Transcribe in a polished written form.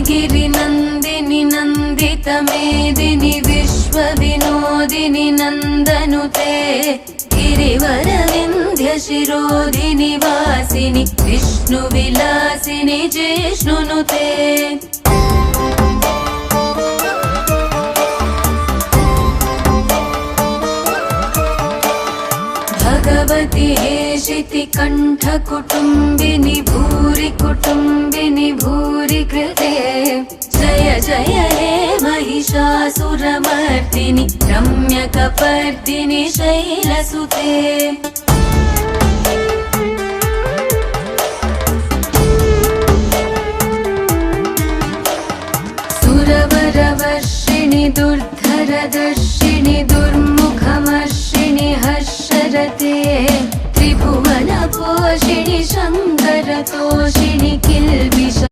गिरिनन्दिनि नन्दितमेदिनि विश्वविनोदिनि नन्दनुते गिरिवरविन्ध्यशिरोधिनि वासिनि विष्णुविलासिनि जिष्णुनुते भगवति हेशिति कण्ठकुटुम्बिनि भूरि कुटुम्बिनि भूरि कृते जय जय हे महिषासुरमर्दिनि रम्यकपर्दिनि शैलसुते सुरवरवर्षिणि दुर्धरदर्शिनि दुर्मुखमर्षिणि हर्षरते त्रिभुवनपोषिणि शङ्करतोषिणि